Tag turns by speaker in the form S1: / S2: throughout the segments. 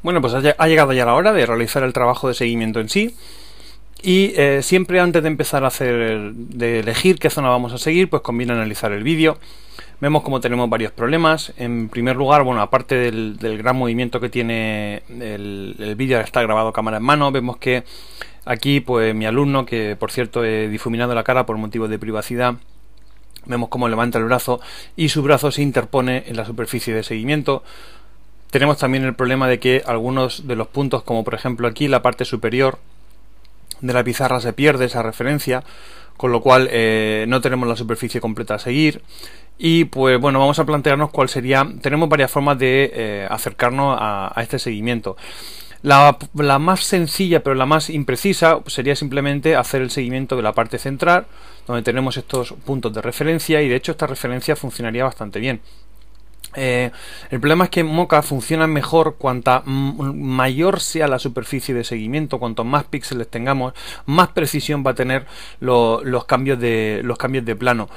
S1: Bueno, pues ha llegado ya la hora de realizar el trabajo de seguimiento en sí. Y siempre antes de empezar a de elegir qué zona vamos a seguir, pues conviene analizar el vídeo. Vemos como tenemos varios problemas. En primer lugar, bueno, aparte del gran movimiento que tiene el vídeo, está grabado cámara en mano, vemos que aquí pues mi alumno, que por cierto he difuminado la cara por motivos de privacidad, vemos cómo levanta el brazo y su brazo se interpone en la superficie de seguimiento. Tenemos también el problema de que algunos de los puntos, como por ejemplo aquí la parte superior de la pizarra, se pierde esa referencia, con lo cual no tenemos la superficie completa a seguir. Y pues bueno, vamos a plantearnos cuál sería. Tenemos varias formas de acercarnos a este seguimiento. La más sencilla pero la más imprecisa sería simplemente hacer el seguimiento de la parte central, donde tenemos estos puntos de referencia, y de hecho esta referencia funcionaría bastante bien. El problema es que Mocha funciona mejor cuanta mayor sea la superficie de seguimiento. Cuanto más píxeles tengamos, más precisión va a tener los cambios de plano,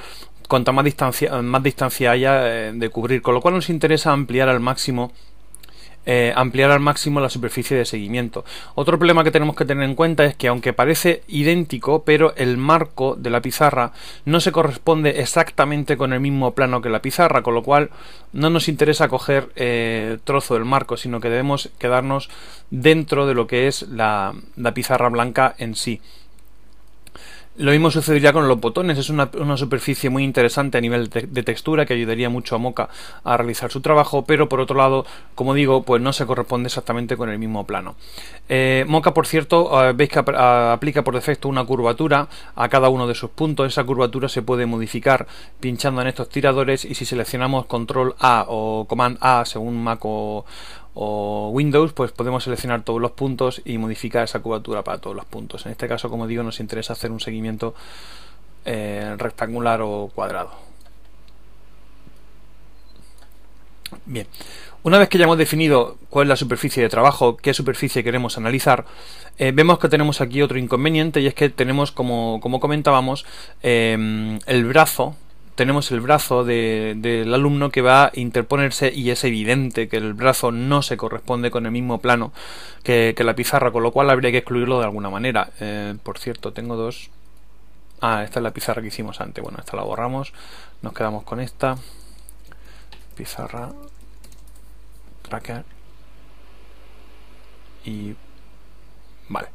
S1: cuanta más distancia haya de cubrir, con lo cual nos interesa ampliar al máximo la superficie de seguimiento. Otro problema que tenemos que tener en cuenta es que aunque parece idéntico, pero el marco de la pizarra no se corresponde exactamente con el mismo plano que la pizarra, con lo cual no nos interesa coger trozo del marco, sino que debemos quedarnos dentro de lo que es la pizarra blanca en sí. Lo mismo sucedería con los botones. Es una superficie muy interesante a nivel de textura, que ayudaría mucho a Mocha a realizar su trabajo, pero por otro lado, como digo, pues no se corresponde exactamente con el mismo plano. Mocha, por cierto, veis que aplica por defecto una curvatura a cada uno de sus puntos. Esa curvatura se puede modificar pinchando en estos tiradores, y si seleccionamos Control A o Command A según Mac o Windows, pues podemos seleccionar todos los puntos y modificar esa curvatura para todos los puntos. En este caso, como digo, nos interesa hacer un seguimiento rectangular o cuadrado. Bien, una vez que ya hemos definido cuál es la superficie de trabajo, qué superficie queremos analizar, vemos que tenemos aquí otro inconveniente, y es que tenemos, como comentábamos, el brazo. Tenemos el brazo del alumno que va a interponerse, y es evidente que el brazo no se corresponde con el mismo plano que la pizarra, con lo cual habría que excluirlo de alguna manera. Por cierto, tengo dos. Esta es la pizarra que hicimos antes. Bueno, esta la borramos, nos quedamos con esta pizarra tracker y vale,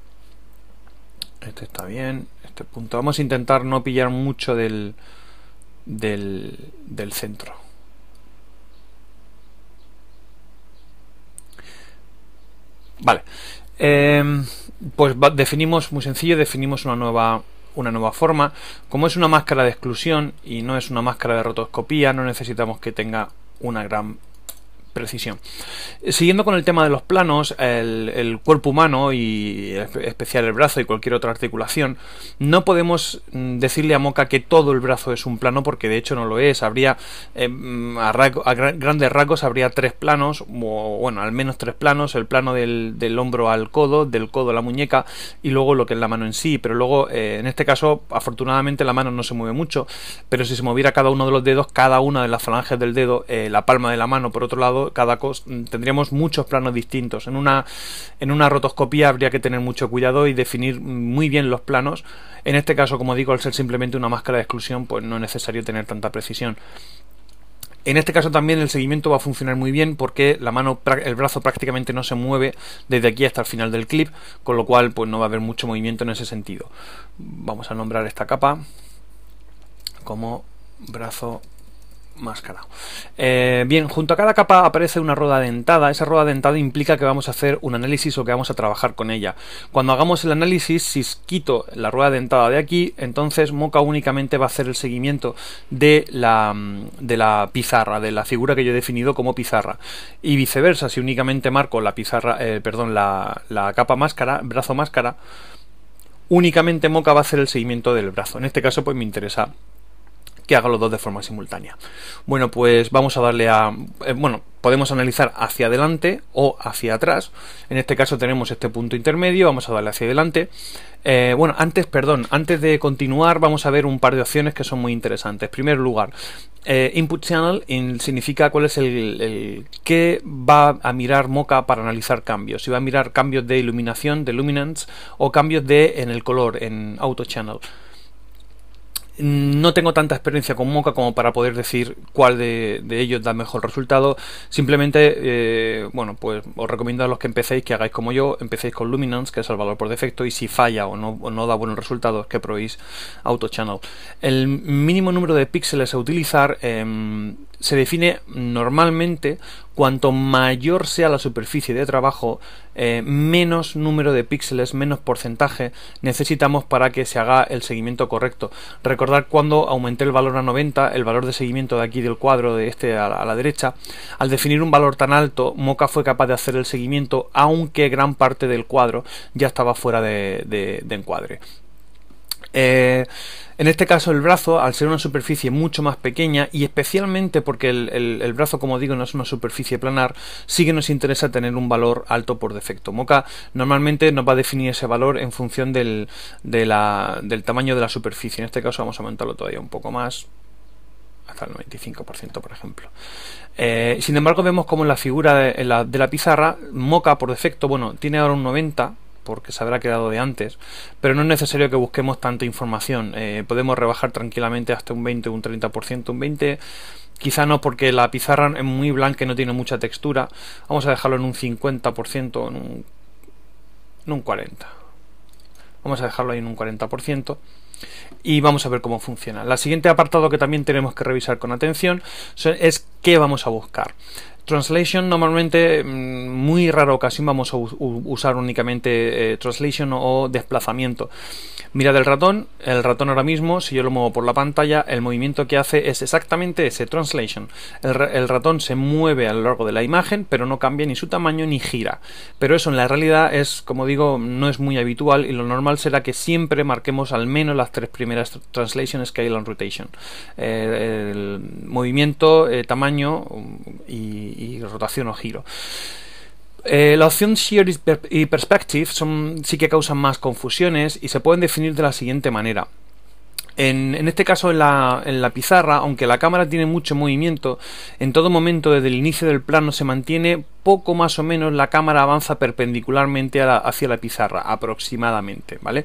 S1: este está bien. Este punto vamos a intentar no pillar mucho del centro. Vale, pues definimos, muy sencillo, definimos una nueva forma. Como es una máscara de exclusión y no es una máscara de rotoscopía, no necesitamos que tenga una gran precisión. Siguiendo con el tema de los planos, el cuerpo humano, y en especial el brazo y cualquier otra articulación, no podemos decirle a Mocha que todo el brazo es un plano, porque de hecho no lo es. Habría a grandes rasgos habría tres planos, o bueno, al menos tres planos: el plano del hombro al codo, del codo a la muñeca, y luego lo que es la mano en sí. Pero luego, en este caso, afortunadamente la mano no se mueve mucho, pero si se moviera cada uno de los dedos, cada una de las falanges del dedo, la palma de la mano, por otro lado, tendríamos muchos planos distintos. En una rotoscopía habría que tener mucho cuidado y definir muy bien los planos. En este caso, como digo, al ser simplemente una máscara de exclusión, pues no es necesario tener tanta precisión. En este caso también el seguimiento va a funcionar muy bien, porque el brazo prácticamente no se mueve desde aquí hasta el final del clip, con lo cual pues no va a haber mucho movimiento en ese sentido. Vamos a nombrar esta capa como brazo máscara. Bien, junto a cada capa aparece una rueda dentada. Esa rueda dentada implica que vamos a hacer un análisis o que vamos a trabajar con ella. Cuando hagamos el análisis, si quito la rueda dentada de aquí, entonces Mocha únicamente va a hacer el seguimiento de la pizarra, de la figura que yo he definido como pizarra, y viceversa. Si únicamente marco la pizarra, la capa máscara, brazo máscara, únicamente Mocha va a hacer el seguimiento del brazo. En este caso pues me interesa que haga los dos de forma simultánea. Bueno, pues vamos a darle a... bueno, podemos analizar hacia adelante o hacia atrás. En este caso tenemos este punto intermedio, vamos a darle hacia adelante. Bueno, antes de continuar vamos a ver un par de opciones que son muy interesantes. En primer lugar, Input Channel significa cuál es el que va a mirar Mocha para analizar cambios. Si va a mirar cambios de iluminación, de luminance, o cambios en el color, en Auto Channel. No tengo tanta experiencia con Mocha como para poder decir cuál de ellos da mejor resultado. Simplemente, bueno, pues os recomiendo a los que empecéis que hagáis como yo, empecéis con Luminance, que es el valor por defecto, y si falla o no da buenos resultados, que probéis Auto Channel. El mínimo número de píxeles a utilizar se define normalmente cuanto mayor sea la superficie de trabajo, menos número de píxeles, menos porcentaje necesitamos para que se haga el seguimiento correcto. Recordad cuando aumenté el valor a 90, el valor de seguimiento de aquí del cuadro de este a la derecha, al definir un valor tan alto, Mocha fue capaz de hacer el seguimiento, aunque gran parte del cuadro ya estaba fuera de encuadre. En este caso el brazo, al ser una superficie mucho más pequeña, y especialmente porque el brazo, como digo, no es una superficie planar, sí que nos interesa tener un valor alto por defecto. Mocha normalmente nos va a definir ese valor en función del tamaño de la superficie. En este caso vamos a aumentarlo todavía un poco más, hasta el 95%, por ejemplo. Sin embargo, vemos como en la figura de la pizarra, Mocha por defecto, bueno, tiene ahora un 90%, porque se habrá quedado de antes, pero no es necesario que busquemos tanta información. Podemos rebajar tranquilamente hasta un 20, un 30%, un 20%, quizá no, porque la pizarra es muy blanca y no tiene mucha textura. Vamos a dejarlo en un 50%, en un 40%. Vamos a dejarlo ahí en un 40%. Y vamos a ver cómo funciona. El siguiente apartado que también tenemos que revisar con atención es qué vamos a buscar. Translation, normalmente, muy rara ocasión vamos a usar únicamente translation o desplazamiento. Mirad el ratón ahora mismo, si yo lo muevo por la pantalla, el movimiento que hace es exactamente ese, translation. El ratón se mueve a lo largo de la imagen, pero no cambia ni su tamaño ni gira. Pero eso en la realidad es, como digo, no es muy habitual, y lo normal será que siempre marquemos al menos las 3 primeras translations, scale and rotation. El movimiento, tamaño y rotación o giro. La opción Shear y Perspective sí que causan más confusiones y se pueden definir de la siguiente manera. En este caso, en la pizarra, aunque la cámara tiene mucho movimiento, en todo momento desde el inicio del plano se mantiene poco más o menos, la cámara avanza perpendicularmente hacia la pizarra, aproximadamente, ¿vale?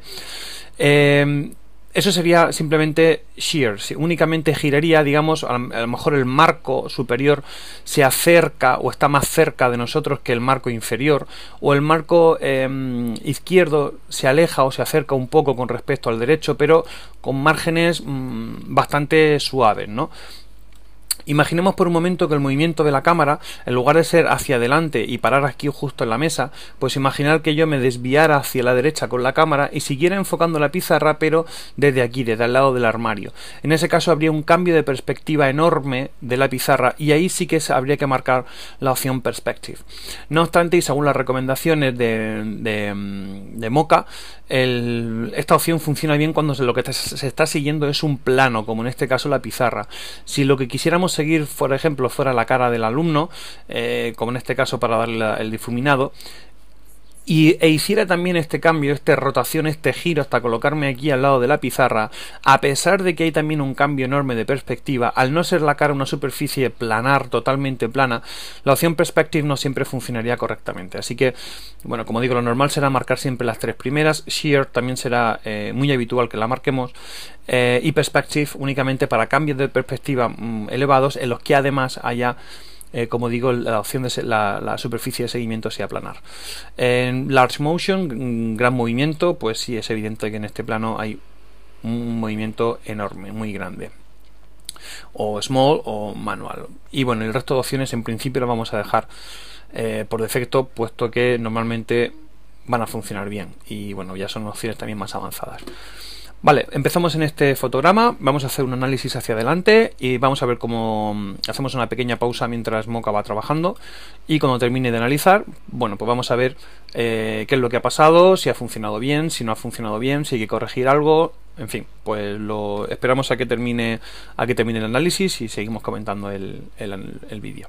S1: Eso sería simplemente shear, únicamente giraría, digamos, a lo mejor el marco superior se acerca o está más cerca de nosotros que el marco inferior, o el marco izquierdo se aleja o se acerca un poco con respecto al derecho, pero con márgenes bastante suaves, ¿no? Imaginemos por un momento que el movimiento de la cámara, en lugar de ser hacia adelante y parar aquí justo en la mesa, pues imaginar que yo me desviara hacia la derecha con la cámara y siguiera enfocando la pizarra, pero desde aquí, desde el lado del armario. En ese caso habría un cambio de perspectiva enorme de la pizarra, y ahí sí que habría que marcar la opción Perspective. No obstante, y según las recomendaciones de Mocha, esta opción funciona bien cuando lo que se está siguiendo es un plano, como en este caso la pizarra. Si lo que quisiéramos seguir, por ejemplo, fuera la cara del alumno, como en este caso para darle el difuminado, e hiciera también este cambio, esta rotación, este giro hasta colocarme aquí al lado de la pizarra, a pesar de que hay también un cambio enorme de perspectiva, al no ser la cara una superficie planar, totalmente plana, la opción Perspective no siempre funcionaría correctamente. Así que, bueno, como digo, lo normal será marcar siempre las 3 primeras. Shear también será muy habitual que la marquemos, y Perspective únicamente para cambios de perspectiva elevados, en los que además haya como digo, la opción de la superficie de seguimiento sea planar. En Large Motion, gran movimiento, pues sí es evidente que en este plano hay un movimiento enorme, muy grande. O Small o Manual. Y bueno, el resto de opciones en principio lo vamos a dejar por defecto, puesto que normalmente van a funcionar bien. Y bueno, ya son opciones también más avanzadas. Vale, empezamos en este fotograma, vamos a hacer un análisis hacia adelante y vamos a ver cómo hacemos una pequeña pausa mientras Mocha va trabajando, y cuando termine de analizar, bueno, pues vamos a ver qué es lo que ha pasado, si ha funcionado bien, si no ha funcionado bien, si hay que corregir algo, en fin, pues lo esperamos a que termine el análisis y seguimos comentando el vídeo.